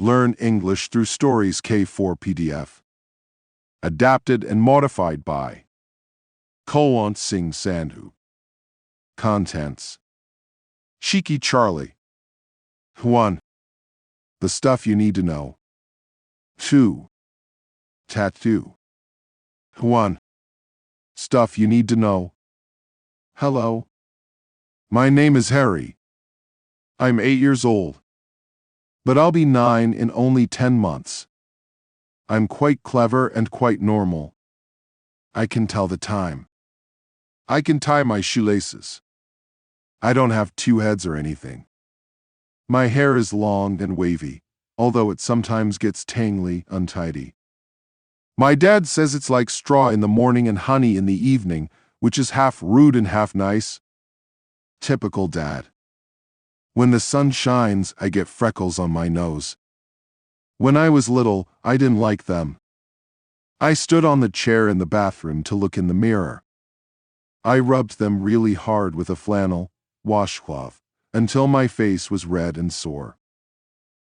Learn English through Stories K4 PDF. Adapted and modified by Kulwant Singh Sandhu. Contents: Cheeky Charlie. 1. The stuff you need to know. 2. Tattoo. 1. Stuff you need to know. Hello. My name is Harry. I'm 8 years old. But I'll be 9 in only 10 months. I'm quite clever and quite normal. I can tell the time. I can tie my shoelaces. I don't have 2 heads or anything. My hair is long and wavy, although it sometimes gets tangly, untidy. My dad says it's like straw in the morning and honey in the evening, which is half rude and half nice. Typical dad. When the sun shines, I get freckles on my nose. When I was little, I didn't like them. I stood on the chair in the bathroom to look in the mirror. I rubbed them really hard with a flannel washcloth until my face was red and sore.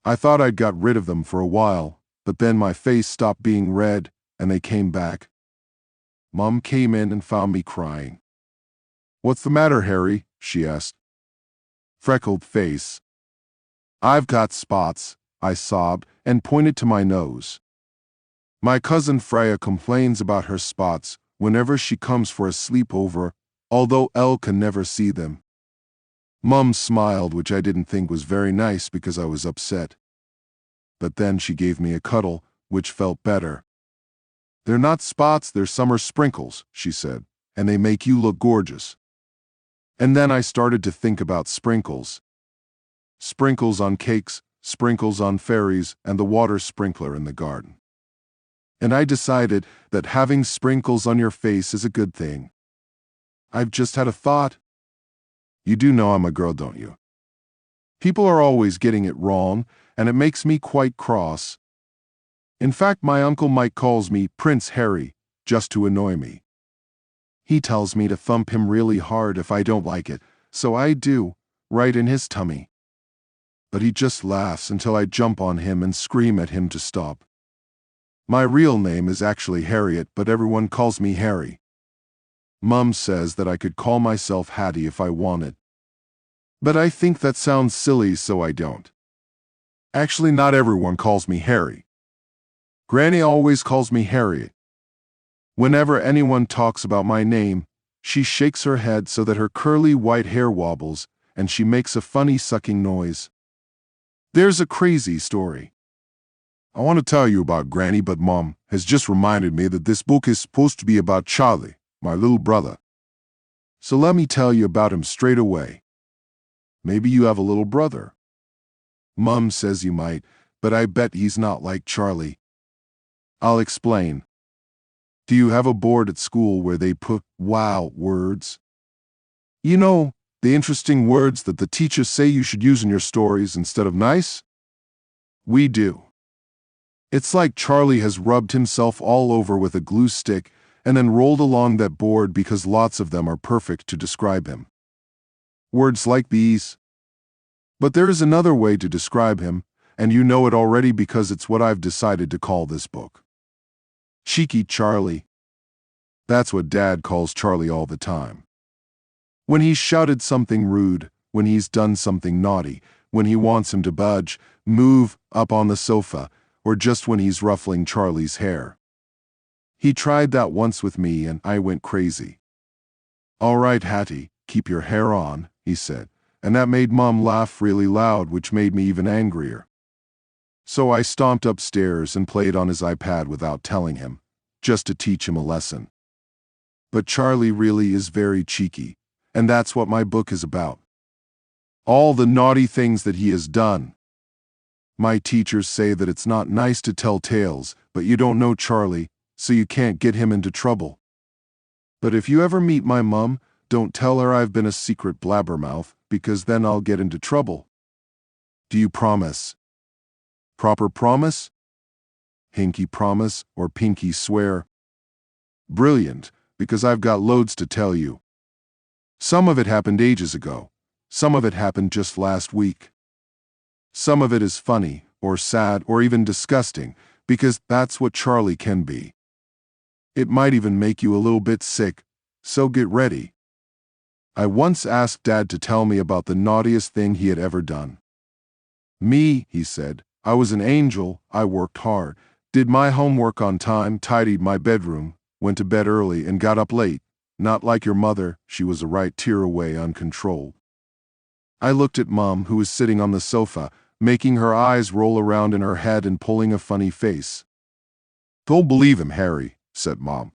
I thought I'd got rid of them for a while, but then my face stopped being red and they came back. Mom came in and found me crying. "What's the matter, Harry?" she asked. Freckled face. "I've got spots," I sobbed and pointed to my nose. My cousin Freya complains about her spots whenever she comes for a sleepover, although Elle can never see them. Mum smiled, which I didn't think was very nice because I was upset. But then she gave me a cuddle, which felt better. "They're not spots, they're summer sprinkles," she said, "and they make you look gorgeous." And then I started to think about sprinkles. Sprinkles on cakes, sprinkles on fairies, and the water sprinkler in the garden. And I decided that having sprinkles on your face is a good thing. I've just had a thought. You do know I'm a girl, don't you? People are always getting it wrong, and it makes me quite cross. In fact, my Uncle Mike calls me Prince Harry, just to annoy me. He tells me to thump him really hard if I don't like it, so I do, right in his tummy. But he just laughs until I jump on him and scream at him to stop. My real name is actually Harriet, but everyone calls me Harry. Mum says that I could call myself Hattie if I wanted. But I think that sounds silly, so I don't. Actually, not everyone calls me Harry. Granny always calls me Harriet. Whenever anyone talks about my name, she shakes her head so that her curly white hair wobbles, and she makes a funny sucking noise. There's a crazy story I want to tell you about, Granny, but Mom has just reminded me that this book is supposed to be about Charlie, my little brother. So let me tell you about him straight away. Maybe you have a little brother. Mum says you might, but I bet he's not like Charlie. I'll explain. Do you have a board at school where they put wow words? You know, the interesting words that the teachers say you should use in your stories instead of nice? We do. It's like Charlie has rubbed himself all over with a glue stick and then rolled along that board because lots of them are perfect to describe him. Words like these. But there is another way to describe him, and you know it already because it's what I've decided to call this book. Cheeky Charlie. That's what Dad calls Charlie all the time. When he's shouted something rude, when he's done something naughty, when he wants him to budge, move up on the sofa, or just when he's ruffling Charlie's hair. He tried that once with me and I went crazy. "All right, Hattie, keep your hair on," he said, and that made Mum laugh really loud, which made me even angrier. So I stomped upstairs and played on his iPad without telling him, just to teach him a lesson. But Charlie really is very cheeky, and that's what my book is about. All the naughty things that he has done. My teachers say that it's not nice to tell tales, but you don't know Charlie, so you can't get him into trouble. But if you ever meet my mum, don't tell her I've been a secret blabbermouth, because then I'll get into trouble. Do you promise? Proper promise? Hinky promise or pinky swear? Brilliant, because I've got loads to tell you. Some of it happened ages ago. Some of it happened just last week. Some of it is funny, or sad or even disgusting, because that's what Charlie can be. It might even make you a little bit sick, so get ready. I once asked Dad to tell me about the naughtiest thing he had ever done. Me, he said, I was an angel, I worked hard, did my homework on time, tidied my bedroom, went to bed early and got up late. Not like your mother, she was a right tear away uncontrolled. I looked at Mom, who was sitting on the sofa, making her eyes roll around in her head and pulling a funny face. Don't believe him, Harry, said Mom.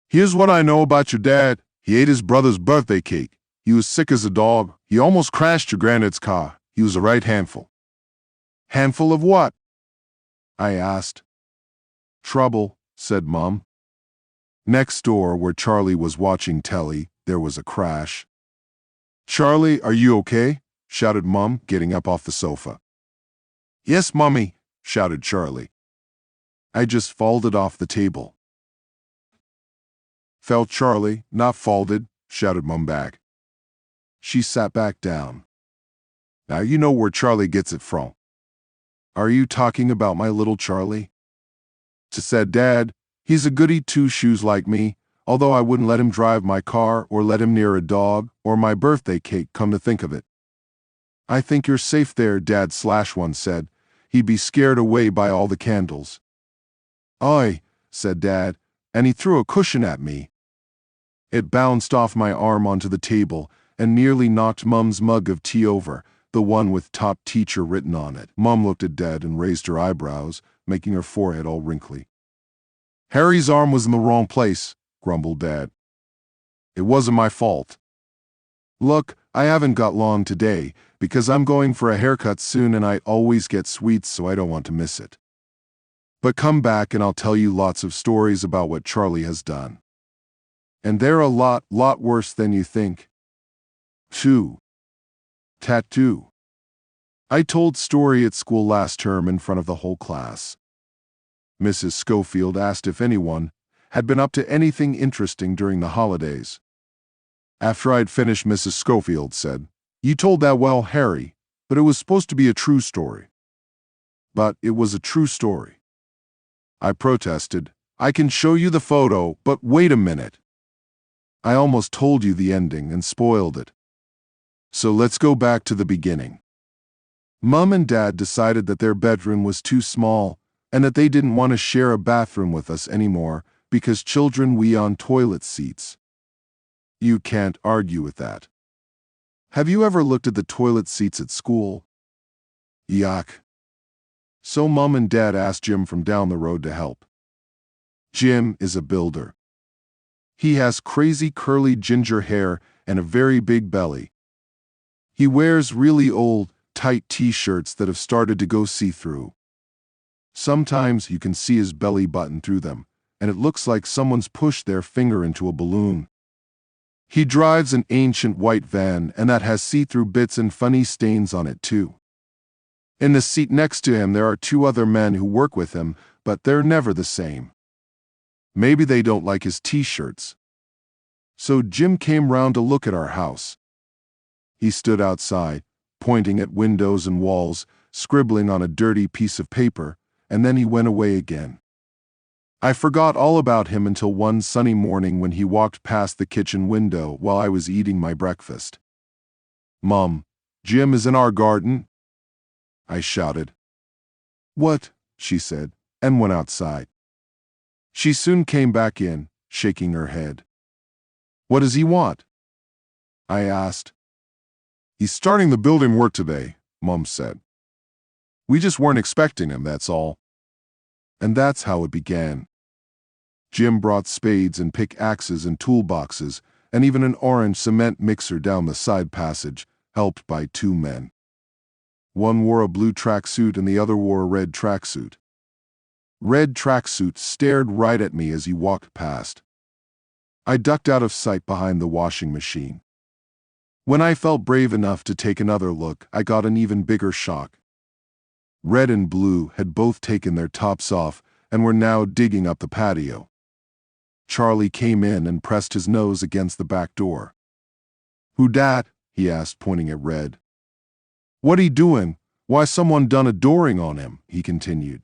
Here's what I know about your dad. He ate his brother's birthday cake. He was sick as a dog. He almost crashed your granddad's car. He was a right handful. Handful of what? I asked. Trouble, said Mom. Next door, where Charlie was watching telly, there was a crash. Charlie, are you okay? Shouted Mom, getting up off the sofa. Yes, Mommy, shouted Charlie. I just folded off the table. Fell, Charlie, not folded, shouted Mom back. She sat back down. Now you know where Charlie gets it from. Are you talking about my little Charlie? Said Dad. He's a goody two-shoes like me, although I wouldn't let him drive my car or let him near a dog or my birthday cake, come to think of it. I think you're safe there, Dad once said. He'd be scared away by all the candles. Aye, said Dad, and he threw a cushion at me. It bounced off my arm onto the table and nearly knocked Mum's mug of tea over, the one with top teacher written on it. Mum looked at Dad and raised her eyebrows, making her forehead all wrinkly. Harry's arm was in the wrong place, grumbled Dad. It wasn't my fault. Look, I haven't got long today, because I'm going for a haircut soon and I always get sweets, so I don't want to miss it. But come back and I'll tell you lots of stories about what Charlie has done. And they're a lot worse than you think. 2. Tattoo. I told story at school last term in front of the whole class. Mrs. Schofield asked if anyone had been up to anything interesting during the holidays. After I'd finished, Mrs. Schofield said, You told that well, Harry, but it was supposed to be a true story. But it was a true story. I protested, I can show you the photo, but wait a minute. I almost told you the ending and spoiled it. So let's go back to the beginning. Mum and Dad decided that their bedroom was too small and that they didn't want to share a bathroom with us anymore because children wee on toilet seats. You can't argue with that. Have you ever looked at the toilet seats at school? Yuck. So Mum and Dad asked Jim from down the road to help. Jim is a builder. He has crazy curly ginger hair and a very big belly. He wears really old, tight t-shirts that have started to go see-through. Sometimes you can see his belly button through them, and it looks like someone's pushed their finger into a balloon. He drives an ancient white van, and that has see-through bits and funny stains on it too. In the seat next to him there are 2 other men who work with him, but they're never the same. Maybe they don't like his t-shirts. So Jim came round to look at our house. He stood outside, pointing at windows and walls, scribbling on a dirty piece of paper, and then he went away again. I forgot all about him until one sunny morning when he walked past the kitchen window while I was eating my breakfast. Mom, Jim is in our garden, I shouted. What? She said, and went outside. She soon came back in, shaking her head. What does he want? I asked. He's starting the building work today, Mom said. We just weren't expecting him, that's all. And that's how it began. Jim brought spades and pickaxes and toolboxes, and even an orange cement mixer down the side passage, helped by 2 men. One wore a blue tracksuit and the other wore a red tracksuit. Red tracksuit stared right at me as he walked past. I ducked out of sight behind the washing machine. When I felt brave enough to take another look, I got an even bigger shock. Red and blue had both taken their tops off and were now digging up the patio. Charlie came in and pressed his nose against the back door. Who dat? He asked, pointing at Red. What he doing? Why someone done adoring on him, he continued.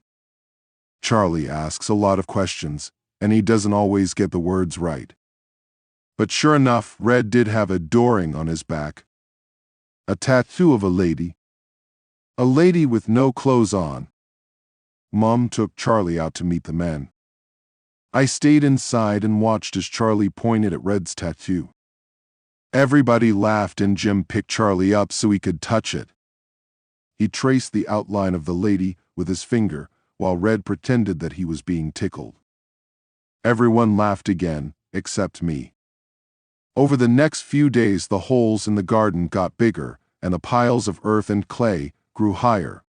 Charlie asks a lot of questions, and he doesn't always get the words right. But sure enough, Red did have adoring on his back. A tattoo of a lady. A lady with no clothes on. Mom took Charlie out to meet the men. I stayed inside and watched as Charlie pointed at Red's tattoo. Everybody laughed and Jim picked Charlie up so he could touch it. He traced the outline of the lady with his finger, while Red pretended that he was being tickled. Everyone laughed again, except me. Over the next few days, the holes in the garden got bigger, and the piles of earth and clay grew higher.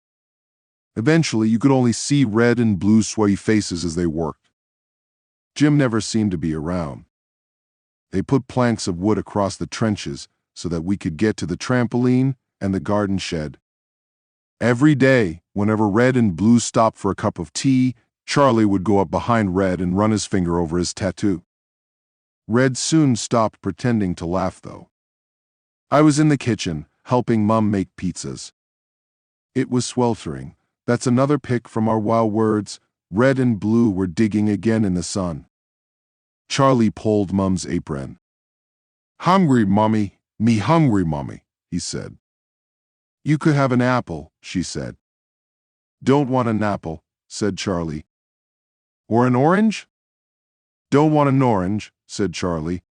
Eventually, you could only see red and blue sweaty faces as they worked. Jim never seemed to be around. They put planks of wood across the trenches so that we could get to the trampoline and the garden shed. Every day, whenever Red and Blue stopped for a cup of tea, Charlie would go up behind Red and run his finger over his tattoo. Red soon stopped pretending to laugh, though. I was in the kitchen, helping Mom make pizzas. It was sweltering. That's another pick from our wow words. Red and Blue were digging again in the sun. Charlie pulled Mom's apron. "Hungry, Mommy. Me hungry, Mommy," he said. "You could have an apple," she said. "Don't want an apple," said Charlie. "Or an orange?" "Don't want an orange," said Charlie.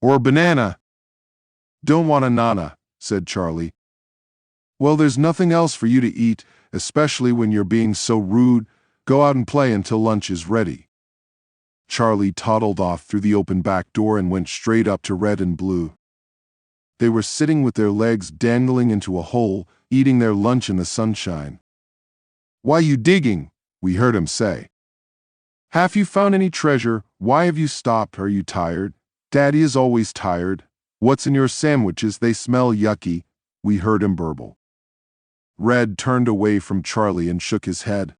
"Or a banana?" "Don't want a nana," said Charlie. "Well, there's nothing else for you to eat, especially when you're being so rude. Go out and play until lunch is ready." Charlie toddled off through the open back door and went straight up to Red and Blue. They were sitting with their legs dangling into a hole, eating their lunch in the sunshine. "Why you digging?" we heard him say. "Have you found any treasure? Why have you stopped? Are you tired? Daddy is always tired. What's in your sandwiches? They smell yucky," we heard him burble. Red turned away from Charlie and shook his head.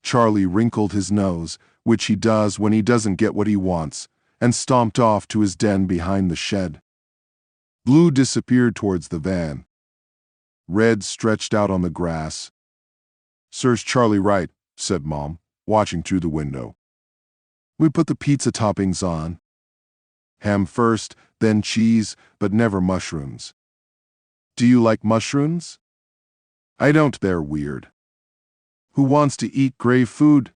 Charlie wrinkled his nose, which he does when he doesn't get what he wants, and stomped off to his den behind the shed. Blue disappeared towards the van. Red stretched out on the grass. "Serves Charlie right," said Mom, watching through the window. We put the pizza toppings on. Ham first, then cheese, but never mushrooms. "Do you like mushrooms?" "I don't, they're weird." "Who wants to eat gray food?"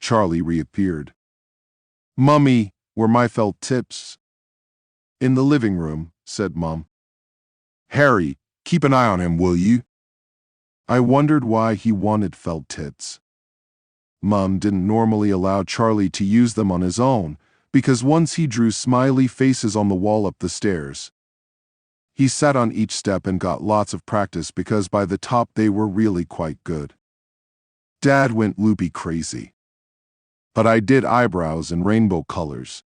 Charlie reappeared. "Mummy, where my felt tips?" "In the living room," said Mom. "Harry, keep an eye on him, will you?" I wondered why he wanted felt tips. Mom didn't normally allow Charlie to use them on his own, because once he drew smiley faces on the wall up the stairs. He sat on each step and got lots of practice because by the top they were really quite good. Dad went loopy crazy. "But I did eyebrows in rainbow colors,"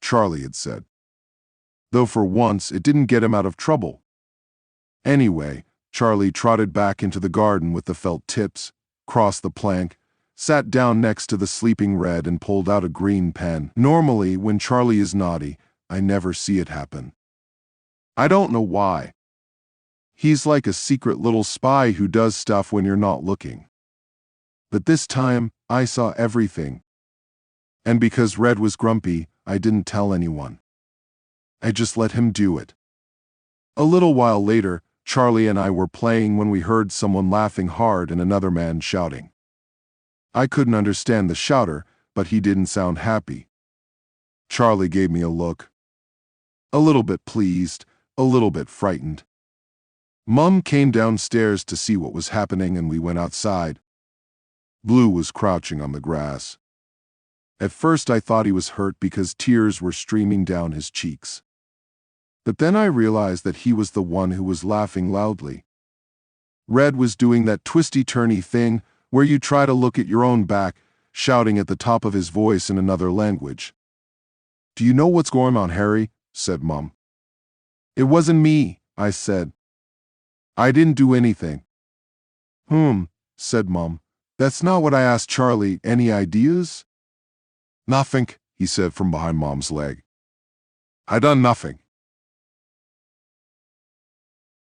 Charlie had said. Though for once it didn't get him out of trouble. Anyway, Charlie trotted back into the garden with the felt tips, crossed the plank, sat down next to the sleeping Red and pulled out a green pen. Normally, when Charlie is naughty, I never see it happen. I don't know why. He's like a secret little spy who does stuff when you're not looking. But this time, I saw everything. And because Red was grumpy, I didn't tell anyone. I just let him do it. A little while later, Charlie and I were playing when we heard someone laughing hard and another man shouting. I couldn't understand the shouter, but he didn't sound happy. Charlie gave me a look. A little bit pleased, a little bit frightened. Mom came downstairs to see what was happening and we went outside. Blue was crouching on the grass. At first I thought he was hurt because tears were streaming down his cheeks. But then I realized that he was the one who was laughing loudly. Red was doing that twisty-turny thing where you try to look at your own back, shouting at the top of his voice in another language. "Do you know what's going on, Harry?" said Mom. "It wasn't me," I said. "I didn't do anything." Said Mom. "That's not what I asked Charlie. Any ideas?" "Nothing," he said from behind Mom's leg. "I done nothing."